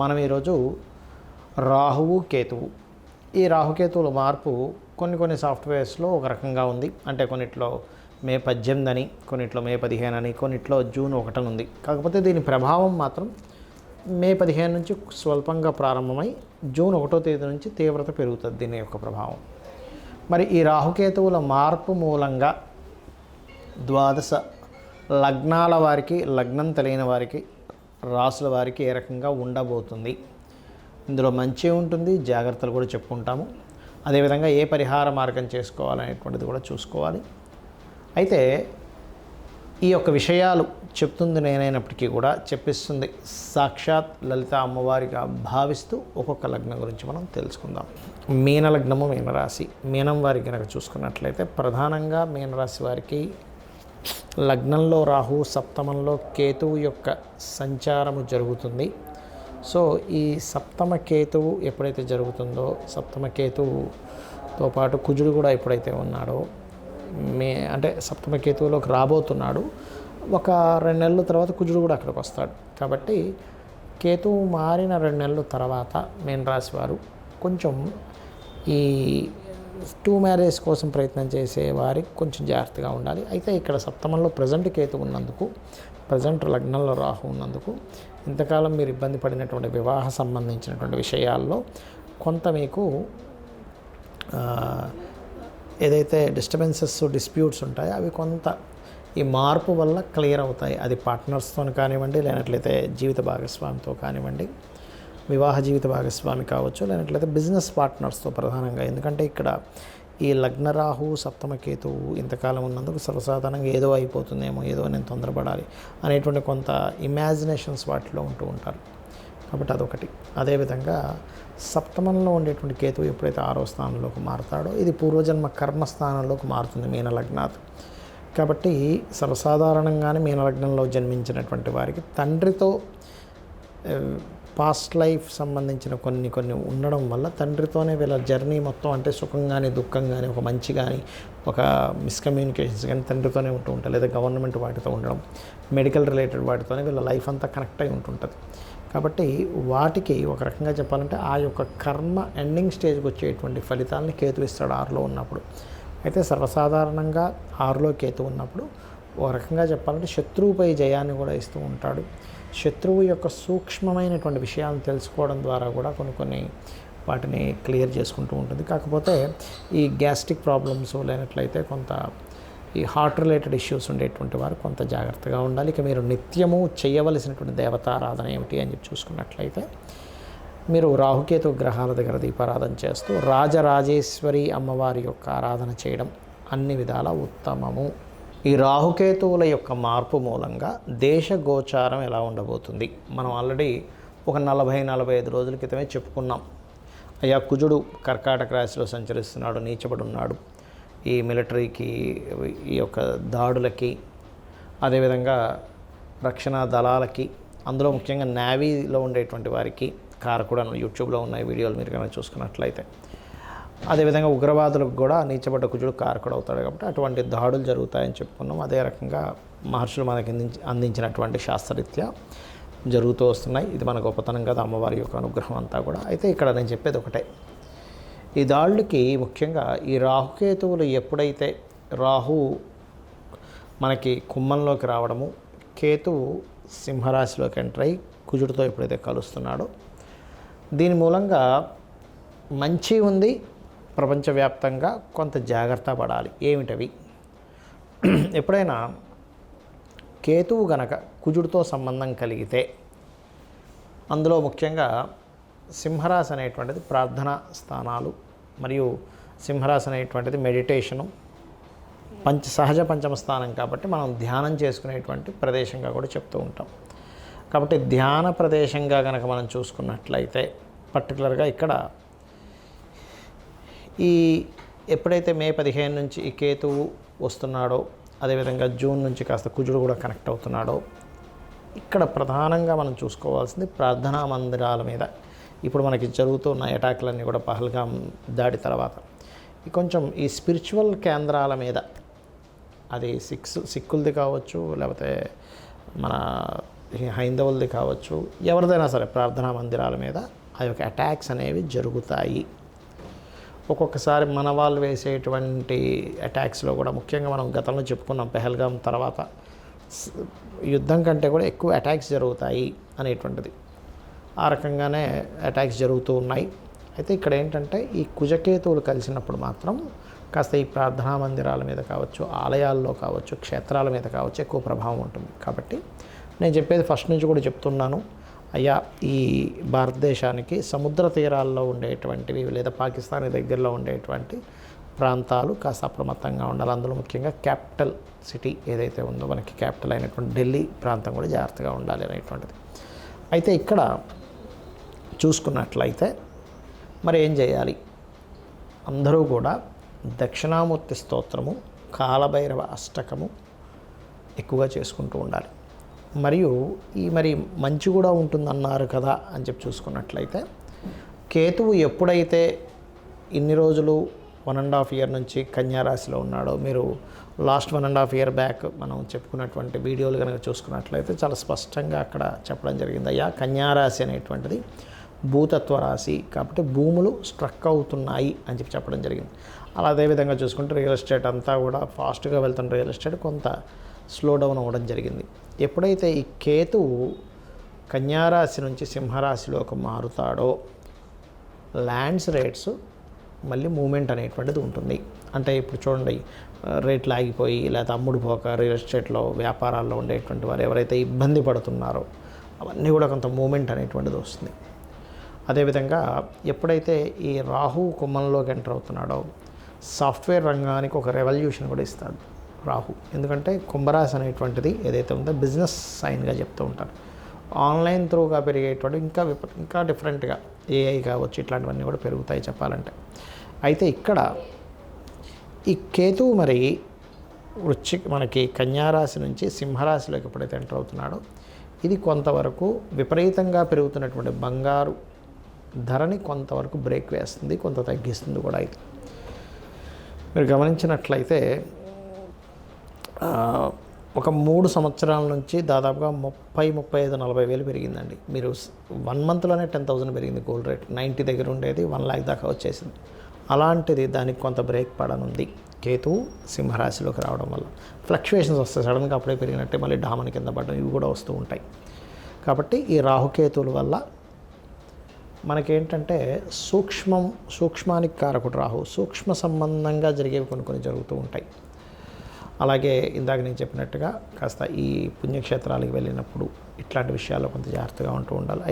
మనం ఈరోజు రాహువు కేతువు, ఈ రాహుకేతువుల మార్పు కొన్ని సాఫ్ట్వేర్స్లో ఒక రకంగా ఉంది. అంటే కొన్నిట్లో మే 18 అని, కొన్నిట్లో మే 15 అని, కొన్నిట్లో జూన్ 1 ఉంది. కాకపోతే దీని ప్రభావం మాత్రం మే 15 నుంచి స్వల్పంగా ప్రారంభమై జూన్ 1వ తేదీ నుంచి తీవ్రత పెరుగుతుంది దీని యొక్క ప్రభావం. మరి ఈ రాహుకేతువుల మార్పు మూలంగా ద్వాదశ లగ్నాల వారికి, లగ్నం తెలియని వారికి, రాసుల వారికి ఏ రకంగా ఉండబోతుంది, ఇందులో మంచి ఉంటుంది, జాగ్రత్తలు కూడా చెప్పుకుంటాము. అదేవిధంగా ఏ పరిహార మార్గం చేసుకోవాలనేటువంటిది కూడా చూసుకోవాలి. అయితే ఈ యొక్క విషయాలు చెప్తుంది నేనైనప్పటికీ కూడా చెప్పిస్తుంది సాక్షాత్ లలిత అమ్మవారిగా భావిస్తూ ఒక్కొక్క లగ్నం గురించి మనం తెలుసుకుందాం. మీన లగ్నము, మీనరాశి. మీనం వారికి కనుక చూసుకున్నట్లయితే ప్రధానంగా మీనరాశి వారికి లగ్నంలో రాహు, సప్తమంలో కేతువు యొక్క సంచారము జరుగుతుంది. సో ఈ సప్తమ కేతువు ఎప్పుడైతే జరుగుతుందో, సప్తమ కేతువుతో పాటు కుజుడు కూడా ఎప్పుడైతే ఉన్నాడో, అంటే సప్తమ కేతువులోకి రాబోతున్నాడు, ఒక 2 నెలల తర్వాత కుజుడు కూడా అక్కడికి వస్తాడు. కాబట్టి కేతువు మారిన 2 నెలల తర్వాత మీనరాశి వారు కొంచెం ఈ 2 మ్యారేజ్ కోసం ప్రయత్నం చేసే వారికి కొంచెం జాగ్రత్తగా ఉండాలి. అయితే ఇక్కడ సప్తమంలో ప్రజెంట్ కేతు ఉన్నందుకు, ప్రజెంట్ లగ్నంలో రాహు ఉన్నందుకు ఇంతకాలం మీరు ఇబ్బంది పడినటువంటి వివాహ సంబంధించినటువంటి విషయాల్లో కొంత మీకు ఏదైతే డిస్ప్యూట్స్ ఉంటాయో అవి కొంత ఈ మార్పు వల్ల క్లియర్ అవుతాయి. అది పార్ట్నర్స్తో కానివ్వండి, లేనట్లయితే జీవిత భాగస్వామితో కానివ్వండి, వివాహ జీవిత భాగస్వామి కావచ్చు, లేనట్లయితే బిజినెస్ పార్ట్నర్స్తో ప్రధానంగా. ఎందుకంటే ఇక్కడ ఈ లగ్నరాహు, సప్తమకేతువు ఇంతకాలం ఉన్నందుకు సర్వసాధారణంగా ఏదో అయిపోతుందేమో, ఏదో నేను తొందరపడాలి అనేటువంటి కొంత ఇమాజినేషన్స్ వాటిలో ఉంటూ ఉంటారు. కాబట్టి అదొకటి. అదేవిధంగా సప్తమంలో ఉండేటువంటి కేతువు ఎప్పుడైతే 6వ స్థానంలోకి మారుతాడో, ఇది పూర్వజన్మ కర్మస్థానంలోకి మారుతుంది మీన లగ్నాత్. కాబట్టి సర్వసాధారణంగానే మీన లగ్నంలో జన్మించినటువంటి వారికి తండ్రితో పాస్ట్ లైఫ్ సంబంధించిన కొన్ని ఉండడం వల్ల తండ్రితోనే వీళ్ళ జర్నీ మొత్తం, అంటే సుఖం కానీ, దుఃఖం కానీ, ఒక మంచి కానీ, ఒక మిస్కమ్యూనికేషన్స్ కానీ తండ్రితోనే ఉంటూ ఉంటాయి. లేదా గవర్నమెంట్ వాటితో ఉండడం, మెడికల్ రిలేటెడ్ వాటితోనే వీళ్ళ లైఫ్ అంతా కనెక్ట్ అయి ఉంటుంటుంది. కాబట్టి వాటికి ఒక రకంగా చెప్పాలంటే ఆ యొక్క కర్మ ఎండింగ్ స్టేజ్కి వచ్చేటువంటి ఫలితాలని కేతు ఇస్తాడు 6లో ఉన్నప్పుడు. అయితే సర్వసాధారణంగా 6లో కేతు ఉన్నప్పుడు ఒక రకంగా చెప్పాలంటే శత్రువుపై జయాన్ని కూడా ఇస్తూ ఉంటాడు. శత్రువు యొక్క సూక్ష్మమైనటువంటి విషయాలను తెలుసుకోవడం ద్వారా కూడా కొన్ని వాటిని క్లియర్ చేసుకుంటూ ఉంటుంది. కాకపోతే ఈ గ్యాస్ట్రిక్ ప్రాబ్లమ్స్, లేనట్లయితే కొంత ఈ హార్ట్ రిలేటెడ్ ఇష్యూస్ ఉండేటువంటి వారు కొంత జాగ్రత్తగా ఉండాలి. ఇక మీరు నిత్యము చేయవలసినటువంటి దేవతారాధన ఏమిటి అని చెప్పి చూసుకున్నట్లయితే, మీరు రాహుకేతు గ్రహాల దగ్గర దీపారాధన చేస్తూ రాజరాజేశ్వరి అమ్మవారి యొక్క ఆరాధన చేయడం అన్ని విధాల ఉత్తమము. ఈ రాహుకేతువుల యొక్క మార్పు మూలంగా దేశ గోచారం ఎలా ఉండబోతుంది మనం ఆల్రెడీ ఒక 40-45 రోజుల క్రితమే చెప్పుకున్నాం. అయ్యా కుజుడు కర్కాటక రాశిలో సంచరిస్తున్నాడు, నీచబడి ఉన్నాడు. ఈ మిలిటరీకి, ఈ యొక్క దాడులకి, అదేవిధంగా రక్షణ దళాలకి, అందులో ముఖ్యంగా నేవీలో ఉండేటువంటి వారికి కారకుడు యూట్యూబ్లో ఉన్న వీడియోలు మీరు కనుక చూసుకున్నట్లయితే, అదేవిధంగా ఉగ్రవాదులకు కూడా నీచబడ్డ కుజుడు కారకుడు అవుతాడు. కాబట్టి అటువంటి దాడులు జరుగుతాయని చెప్పుకున్నాం. అదే రకంగా మహర్షులు మనకి అందించినటువంటి శాస్త్రరీత్యా జరుగుతూ వస్తున్నాయి. ఇది మన గొప్పతనం కదా, అమ్మవారి యొక్క అనుగ్రహం అంతా కూడా. అయితే ఇక్కడ నేను చెప్పేది ఒకటే, ఈ దాడులకి ముఖ్యంగా ఈ రాహుకేతువులు ఎప్పుడైతే రాహు మనకి కుంభంలోకి రావడము, కేతువు సింహరాశిలోకి ఎంటర్ అయ్యి కుజుడితో ఎప్పుడైతే కలుస్తున్నాడో, దీని మూలంగా మంచి ఉంది. ప్రపంచవ్యాప్తంగా కొంత జాగ్రత్త పడాలి. ఏమిటవి? ఎప్పుడైనా కేతువు గనక కుజుడితో సంబంధం కలిగితే, అందులో ముఖ్యంగా సింహరాశి అనేటువంటిది ప్రార్థనా స్థానాలు, మరియు సింహరాశి అనేటువంటిది మెడిటేషను, సహజ పంచమ స్థానం కాబట్టి మనం ధ్యానం చేసుకునేటువంటి ప్రదేశంగా కూడా చెప్తూ ఉంటాం. కాబట్టి ధ్యాన ప్రదేశంగా కనుక మనం చూసుకున్నట్లయితే, పర్టికులర్గా ఇక్కడ ఈ ఎప్పుడైతే మే 15 నుంచి ఈ కేతువు వస్తున్నాడో, అదేవిధంగా జూన్ నుంచి కాస్త కుజుడు కూడా కనెక్ట్ అవుతున్నాడో, ఇక్కడ ప్రధానంగా మనం చూసుకోవాల్సింది ప్రార్థనా మందిరాల మీద. ఇప్పుడు మనకి జరుగుతున్న అటాక్లన్నీ కూడా పహల్గాం దాడి తర్వాత కొంచెం ఈ స్పిరిచువల్ కేంద్రాల మీద, అది సిక్కులది కావచ్చు, లేకపోతే మన ఈ హైందవులది కావచ్చు, ఎవరిదైనా సరే ప్రార్థనా మందిరాల మీద ఆ యొక్క అటాక్స్ అనేవి జరుగుతాయి. ఒక్కొక్కసారి మన వాళ్ళు వేసేటువంటి అటాక్స్లో కూడా ముఖ్యంగా మనం గతంలో చెప్పుకున్నాం, పెహల్గాం తర్వాత యుద్ధం కంటే కూడా ఎక్కువ అటాక్స్ జరుగుతాయి అనేటువంటిది. ఆ రకంగానే అటాక్స్ జరుగుతూ ఉన్నాయి. అయితే ఇక్కడ ఏంటంటే ఈ కుజకేతువులు కలిసినప్పుడు మాత్రం కాస్త ఈ ప్రార్థనా మందిరాల మీద కావచ్చు, ఆలయాల్లో కావచ్చు, క్షేత్రాల మీద కావచ్చు ఎక్కువ ప్రభావం ఉంటుంది. కాబట్టి నేను చెప్పేది ఫస్ట్ నుంచి కూడా చెప్తున్నాను, అయ్యా ఈ భారతదేశానికి సముద్ర తీరాల్లో ఉండేటువంటివి లేదా పాకిస్తాన్ దగ్గరలో ఉండేటువంటి ప్రాంతాలు కాస్త అప్రమత్తంగా ఉండాలి. అందులో ముఖ్యంగా క్యాపిటల్ సిటీ ఏదైతే ఉందో మనకి క్యాపిటల్ అయినటువంటి ఢిల్లీ ప్రాంతం కూడా జాగ్రత్తగా ఉండాలి అనేటువంటిది. అయితే ఇక్కడ చూసుకున్నట్లయితే మరి ఏం చేయాలి? అందరూ కూడా దక్షిణామూర్తి స్తోత్రము, కాలభైరవ అష్టకము ఎక్కువగా చేసుకుంటూ ఉండాలి. మరియు మరి మంచి కూడా ఉంటుందన్నారు కదా అని చెప్పి చూసుకున్నట్లయితే, కేతువు ఎప్పుడైతే ఇన్ని రోజులు 1.5 ఇయర్ నుంచి కన్యారాశిలో ఉన్నాడో, మీరు లాస్ట్ 1.5 ఇయర్ బ్యాక్ మనం చెప్పుకున్నటువంటి వీడియోలు కనుక చూసుకున్నట్లయితే చాలా స్పష్టంగా అక్కడ చెప్పడం జరిగింది, అయ్యా కన్యారాశి అనేటువంటిది భూతత్వ రాశి కాబట్టి భూములు స్ట్రక్ అవుతున్నాయి అని చెప్పి చెప్పడం జరిగింది. అలా అదేవిధంగా చూసుకుంటే రియల్ ఎస్టేట్ అంతా కూడా ఫాస్ట్గా వెళ్తున్న రియల్ ఎస్టేట్ కొంత స్లో డౌన్ అవ్వడం జరిగింది. ఎప్పుడైతే ఈ కేతువు కన్యారాశి నుంచి సింహరాశిలోకి మారుతాడో ల్యాండ్స్ రేట్స్ మళ్ళీ మూమెంట్ అనేటువంటిది ఉంటుంది. అంటే ఇప్పుడు చూడండి, రేట్లు ఆగిపోయి లేదా అమ్ముడు పోక రియల్ ఎస్టేట్లో వ్యాపారాల్లో ఉండేటువంటి వారు ఎవరైతే ఇబ్బంది పడుతున్నారో అవన్నీ కూడా కొంత మూమెంట్ అనేటువంటిది వస్తుంది. అదేవిధంగా ఎప్పుడైతే ఈ రాహు కుంభంలోకి ఎంటర్ అవుతున్నాడో సాఫ్ట్వేర్ రంగానికి ఒక రెవల్యూషన్ కూడా ఇస్తాడు రాహు. ఎందుకంటే కుంభరాశి అనేటువంటిది ఏదైతే ఉందో బిజినెస్ సైన్గా చెప్తూ ఉంటారు. ఆన్లైన్ త్రూగా పెరిగేటువంటి ఇంకా డిఫరెంట్గా ఏఐ కావచ్చు, ఇట్లాంటివన్నీ కూడా పెరుగుతాయి చెప్పాలంటే. అయితే ఇక్కడ ఈ కేతువు మరి మనకి కన్యారాశి నుంచి సింహరాశిలోకి ఎప్పుడైతే ఎంటర్ అవుతున్నాడో ఇది కొంతవరకు విపరీతంగా పెరుగుతున్నటువంటి బంగారు ధరని కొంతవరకు బ్రేక్ వేస్తుంది, కొంత తగ్గిస్తుంది కూడా. అయితే మీరు గమనించినట్లయితే ఒక 3 సంవత్సరాల నుంచి దాదాపుగా 35,000-40,000 పెరిగిందండి. మీరు 1 మంత్లోనే 10,000 పెరిగింది గోల్డ్ రేట్. 90 దగ్గర ఉండేది 1 lakh దాకా వచ్చేసింది. అలాంటిది దానికి కొంత బ్రేక్ పడనుంది కేతువు సింహరాశిలోకి రావడం వల్ల. ఫ్లక్చువేషన్స్ వస్తాయి, సడన్గా అప్పుడే పెరిగినట్టే మళ్ళీ డామని కింద పడడం ఇవి కూడా వస్తూ ఉంటాయి. కాబట్టి ఈ రాహుకేతువుల వల్ల మనకేంటంటే సూక్ష్మానికి కారకుడు రాహు, సూక్ష్మ సంబంధంగా జరిగేవి కొన్ని జరుగుతూ ఉంటాయి. అలాగే ఇందాక నేను చెప్పినట్టుగా కాస్త ఈ పుణ్యక్షేత్రాలకు వెళ్ళినప్పుడు ఇట్లాంటి విషయాల్లో కొంత జాగ్రత్తగా ఉంటూ ఉండాలి.